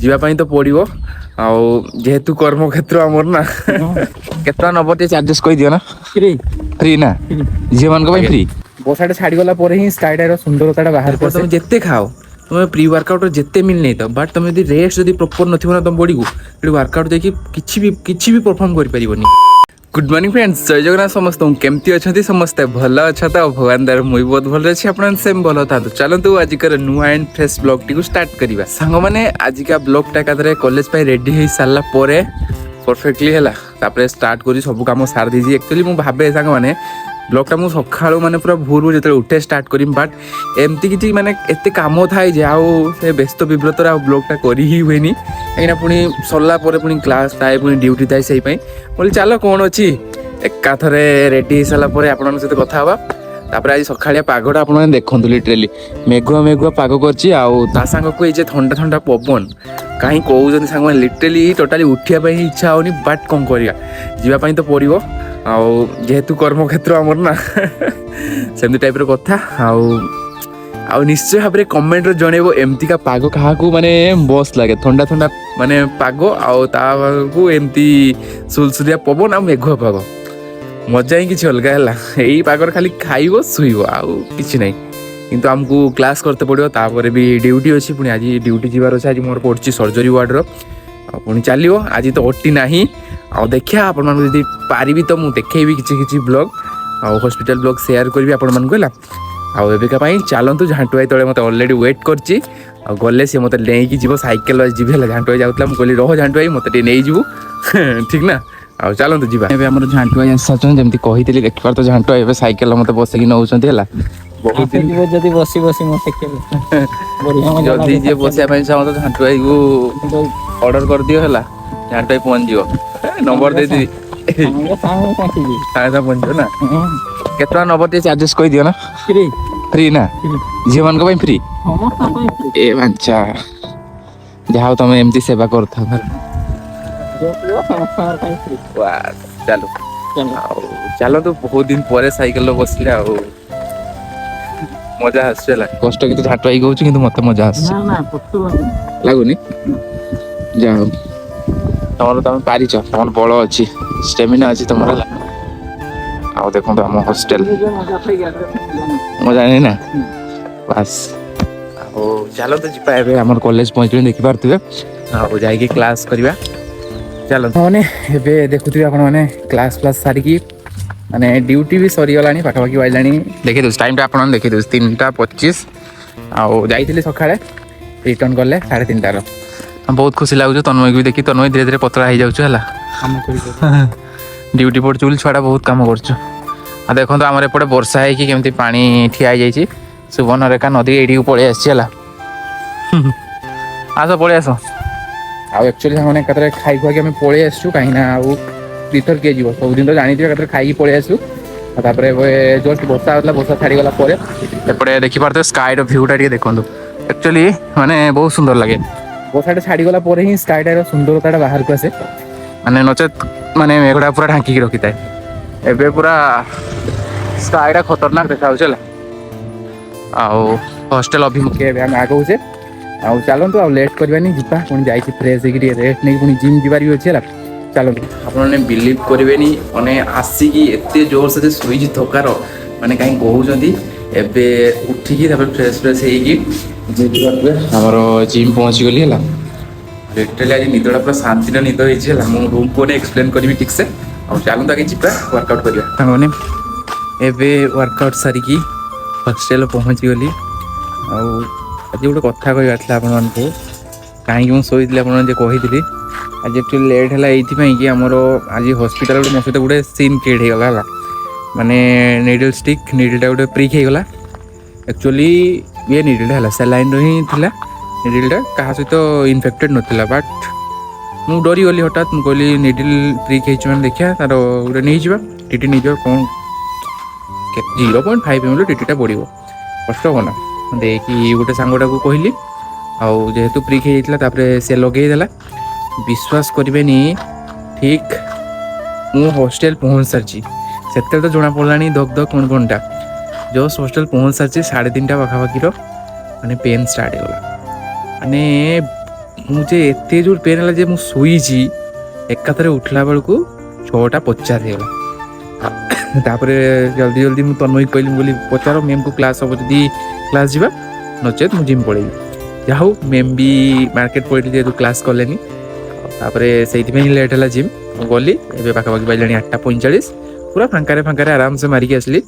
जीवाई तो पड़ो आेतु कर्मक्षेत्र आमर ना केतना नब टे चार्जेस कही दियो ना फ्री फ्री ना झील मान फ्री बसाटा छाड़गला ही स्काईटार सुंदरता बाहर तुम जिते खाओ तुम प्री वर्कआउट जिते मिल नहीं तो बट तुम रेस्ट जब प्रॉपर न तुम बॉडी को वर्कआउट देखिए किसी भी परफॉर्म कर पारिबनी। गुड मॉर्निंग फ्रेंड्स, जय जगन्नाथ समस्त केमती अच्छा समस्ते भल अच्छा तो भगवान दर मुझे बहुत भल अच्छे आप सेम भल था। चलतु आजिकर नुआ and fresh blog T start करवा सांग मैंने आजिका ब्लॉग टा एकाधरे कॉलेज रेडी हो सारा परफेक्टली है स्टार्ट कर सब कम सार दी। एक्चुअली मुझे भावे सांग मैंने ब्लॉगटा मुझे सका मैंने पूरा भोर जो उठे स्टार्ट करी बट एमती किसी माने एत कम थाए जे से व्यस्त विव्रतर ब्लॉगटा कर ही हुए कहीं पुणी सरला पुणी क्लास थाए पुणी ड्यूटी थाए से बोली चलो कौन अच्छी एकाथरे रेडी हो सारापर आप सहित कथा तापर आज सकाळिया पागटा आप देखु लिटरेली मेघुआ मेघुआ पाग कर सांग को ये ठंडा ठंडा पवन कहीं कहते सांग लिटरेली टोटाली उठा इच्छा होनी बट कौन करवा जीवाई तो पड़ो जेहेतु कर्मक्षेत्र आमर ना सेमती टाइप कथा आ निश्चय भाव में कमेंट जनइब एमती का पाग क्या माने बस लगे ठंडा ठंडा माने पाग आउ एमती सुलसुलिया पवन आ मेघुआ पाग मजा ही किसी अलग है यही पागर खाली खाइब शुइब आउ कि ना किंतु आमको क्लास करते पड़ो तापर भी ड्यूटी अच्छी पुणी आज ड्यूटी जीवार अच्छे आज मोर पड़ी सर्जरी वार्डर पुणी चलो आज तो ओटी ना आ देखिए आपण जी पारि तो मुझे देखेबी किसी ब्लॉग आ हॉस्पिटल ब्लॉग शेयर करी आपण मानक आवेका चलतु झांटुआ तले मत अलरेडी वेट करची गले सी मत लेकिन जीव साइकेल वाइज जी झांटुआ जाऊला मुझे रह झांटुआ मत नहीं जीवु ठीक ना आ चलतु जी आम झांटुआ आसमी कही देखिपार तो झांटुआ ए साइकेल मत बसिक नौ बहुत दिन जदि बसी बसी जदि जी बसिया चाहो तो झांटुआ को ऑर्डर कर दियो है झांटुआ पहुंच जीव नंबर दे दी पहुंचो ना केतना नंबर टे चार्जेस कही दियो ना फ्री फ्री ना झील मान फ्री ए अच्छा जहाँ तुम एमती सेवा कर चलो चलो तो बहुत दिन पर साइकेल बसले मजा आसला कष्ट कि झाटुआ कहूँ कि मत मजा आस लगुनि जा तुम तुम पारिच तुम बल अच्छी स्टेमिना अच्छी तुम आ देखो आम हॉस्टेल मजा नहीं ना बस चलो तो जी आम कॉलेज पहुँचे देखिपे जाकि क्लास करवा चलो मैंने ए देखुए आपने क्लास क्लास सारिकी माने ड्यूटी भी सरीगला पाखापाखि बाइला देखी टाइम आप देखी 3:25 आई सका रिटर्न कले 3:30 बहुत खुशी लगुच तन्मय भी देखी तन्मय धीरे धीरे पतला हो जाऊँ ड्यूटी पड़ू बोली छुआ बहुत कम कर देखो आम एपटे वर्षा होमती पा ठिया सुवर्णरेखा नदी ये पलि आस पलि आस एक्चुअली मैंने खाई खुआ आम पलि आसु कहीं तीर्थर किए जीव सब दिन तो जानी खाई पलि आसु जस्ट वर्षा होता वर्षा छाड़ीगला एपटे देखिपे स्काई भ्यूटा देखो एक्चुअली माने बहुत सुंदर लगे वर्षाटा छाड़ीगला ही स्काईटार सुंदरता बाहर को आसे माने नचेत माने मेघटा पूरा ढांकी रखी था एबे पूरा स्काईटा खतरनाक देखा हॉस्टेल अभिमुखे आम आगे चलतु आ लेट करवानी जीपा पुणी जा फ्रेश होगी रेस्ट नहीं पुणी जिम जीवार भी अच्छे चलतु आपने बिलीव करेंगे मैंने आसिकी एत जोर से शुई थकार मैंने कहीं कहते एबे उठिकी फ्रेश फ्रेश होमर जिम पहुँची गली है लिटरली आज निदटा पूरा शांतिर निद हो रूम को एक्सप्लेन करी ठीक से और चलते आगे जी वर्कआउट करवा मैंने एबे वर्कआउट सारिकी हॉस्टेल पहुँची गली आज गोटे कथा कहला आपको कहीं मुझे शोती कही आज एक्चुअली लेट है ये आमर आज हॉस्पिटल मो सहित गोटे सीन क्रिएट होगा माने निडल स्टिक निडलटा गोटे प्रिक होगला एक्चुअली ये निडलटा है सैलाइन ही था निडलटा क्या सहित इनफेक्टेड नाला बट मुझे डरी गली हठात मुझे कहली निडल प्रिक हो देखा तार गोटे नहीं जा टीटी नहीं जा कौन 0.5 ml टीटीटा बढ़ो कष्ट हो ना देखिए गोटे सांगटा को कहली जेहेतु प्रिक होता सी लगेदेला विश्वास करेनि ठीक मु हॉस्टेल पहुँच सारी से तो जना पड़ा धक धक कौन कौनटा जस्ट हॉस्टेल पहुँच सारी 3:30 पाखापाखि मैंने पेन स्टार्ट होगा माने मुझे एते जोर पेन है जे मु सोईची एकाथरे उठला बेलू 6:50 ହେଇଗଲା। तापर जल्दी जल्दी मुझे तन्मय कहली बोली पचार मैम को क्लास हम जदि क्लास जावा नचेत मुझे जिम पड़ेगी जा हूँ मैम भी मार्केट पड़ी जेहतु क्लास कलेनी से लेट है जिम गली ए पाखापाखि बाजलानी 8:45 पूरा फांकारे फांकारे आराम से मारिकी आसली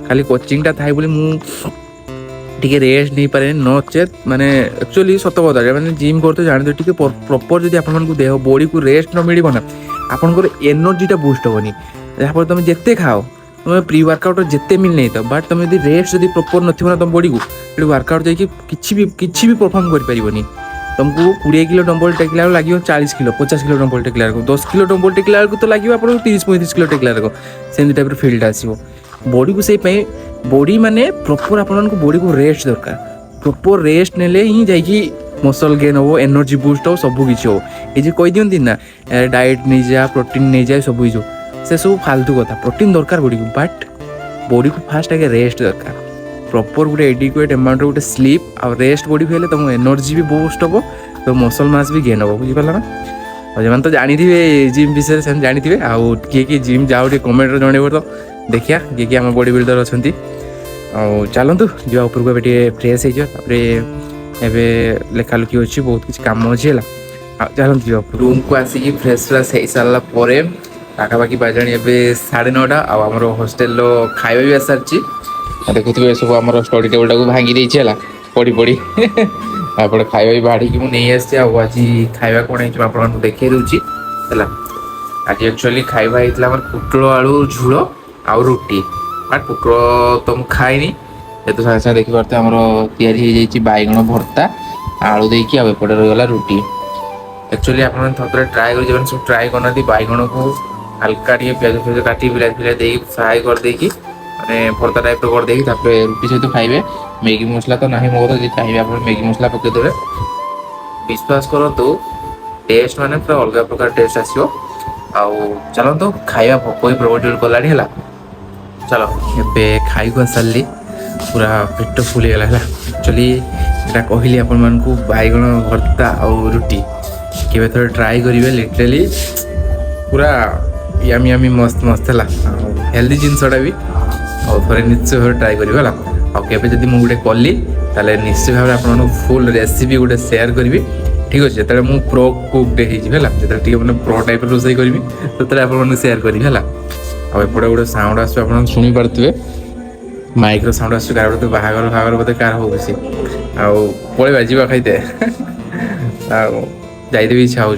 खाली कोचिंगटा थाए बोली मुझे रेस्ट नहीं पारे नचेत माने एक्चुअली सत कथा मैंने जिम करते जानते टे प्रॉपर जब आप देह बॉडी को रेस्ट न मिल ना आपंकर एनर्जीटा बुस्ट हेनी जहाँफल तुम जिते खाओ तुम प्री वर्कआउट जिते मिल नहीं था बट तुम रेस्ट जब प्रॉपर न ना तुम बॉडी को वर्कआउट जाकि किसी भी परफॉर्म कर पारिबनी तुमको 20 किलो डंबल टेकला लगे 40 किलो 50 किलो डंबल टेकला 10 किलो डंबल टेकला तो लगे आप 30-35 किलो टेकला से टाइप फिल्ड आसो बॉडी को से बॉडी माने प्रॉपर आपन को बॉडी को रेस्ट दरकार प्रॉपर रेस्ट नेले ही जाइए मसल गेन हो एनर्जी बूस्ट हो सब किसी हो ये कही दिखती ना डाएट नहीं जा प्रोटीन नहीं जाए सब किसी से सब फालतू कथा प्रोटीन दरकार बॉडी को बट बॉडी को फास्ट आगे रेस्ट दरकार प्रॉपर गोटे एडिक्वेट अमाउंट गोटे स्लीप आ रेस्ट बॉडी को तुम एनर्जी भी बूस्ट हम तो मसल मास भी गेन हम बुझीपार ना और जो तो जानी जिम विषय से जानी आउ किए जिम जाओ कमेंट जनइब तो देखिया किए आम बॉडी बिल्डर अच्छा चलतु जा उपरको ए फ्रेश हो लेखा लुखी अच्छी बहुत किसी कम अच्छी है चलते रूम को आसिक फ्रेश फ्रेश हो सारा पाखापाखि बाजाणी ए 9:30 आमर हॉस्टेल खाଇବା भी आसारी देखुए सब आम स्टडी टेबुल टाक भांगी देला पड़ी पड़ी आपड़े खाଇବା भी बाढ़ मुझे आज खाଇବା कौन है आपको देखे दूसरी है आज एक्चुअली खाଇବା होता पुटल आलू झोल आउ रुटी बट पुटल तो मुझे खाएनी ये सागे सागे देखिए आम या बैगण भर्ता आलू देकी आउपटे रहीगला रुटी एक्चुअली आप थे ट्राए कर सब ट्राए करना बैगण को हल्का प्याज फ्याज काटी बिलाज फिलाज दे फ्राए कर देकी मैंने भर्ता टाइप कर देकी रुटी सहित खाइबे मैगी मसला तो ना मो जी चाहिए आप मैगी मसला पकईदे विश्वास करतु टेस्ट माने पूरा अलग प्रकार टेस्ट आसो चलते खाଇବା भोक ही प्रबल जोर कला है चलो ए खाई को सारे पूरा पेट फुल गला है एक्चुअली यहाँ कहली आपण को बैगण भर्ता और रुटी के थे ट्राए करेंगे लिटराली पूरा यामी यामी मस्त मस्त है हेल्दी जिनसटा भी थे निश्चय भाव ट्राए करेंगे आगे जब मुझे गोटे कली ताले निश्चय भाव आप फुल रेसिपी गोटे सेयार करी ठीक अच्छे जो मुझे प्रो कुकटे हो मैंने प्रो टाइप रोसे करी तो आप सेयार करी है आपटे गोटे साउंड आस शुणी पारे माइक्रो साउंड आस तो बाहागर फागर बोधे कार हो पलैबा जा खाईते जाइते भी इच्छा हो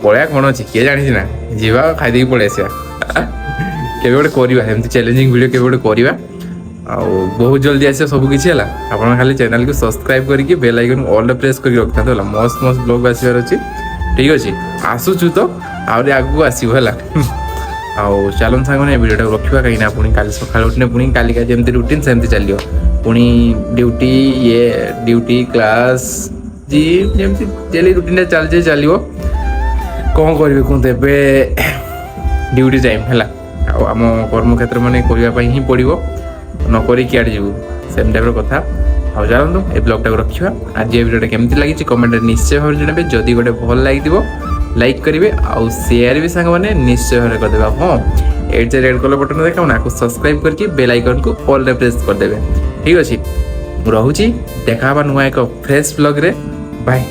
पलैया कौन अच्छी किए जानी ना जीवा खाईदे पलि आसा के गोटे करवा चैलेंजिंग वीडियो के गोटे करवा बहुत जल्दी आस सब किसी है आप खाली चैनल को सब्सक्राइब करके बेल आइकन ऑल प्रेस करके रखता है मस्त मस्त ब्लॉग आसबार अच्छी ठीक अच्छे आसुचु तो आहरी आगू आसो है चलन सांगे भिडियो रखा कहीं पुणी काली सका उठने पुणी कालिका जमी रुटीन सेमती चलो पुणी ड्यूटी ये ड्यूटी क्लास जिम जमी डेली रुटीन चलते चलो कौन करेंगे कहते ए ड्यूटी टाइम है आम कर्म क्षेत्र में करने ही पड़ो नक आड़े जीव सेम टाइप कथा आ चलते ये ब्लॉग टाक रखा आज ये वीडियो केमती लगी कमेंट निश्चय भाव जानवे जदि गोटे भल लगे लाइक करेंगे आउ शेयर भी सांग मैंने निश्चय भाव करदे हाँ एट से रेड कलर बटन देखा ना सब्सक्राइब करके बेल आइकन को ऑल प्रेस करदे ठीक अच्छे रोची देखा नुआ एक फ्रेश ब्लॉग रे बाय।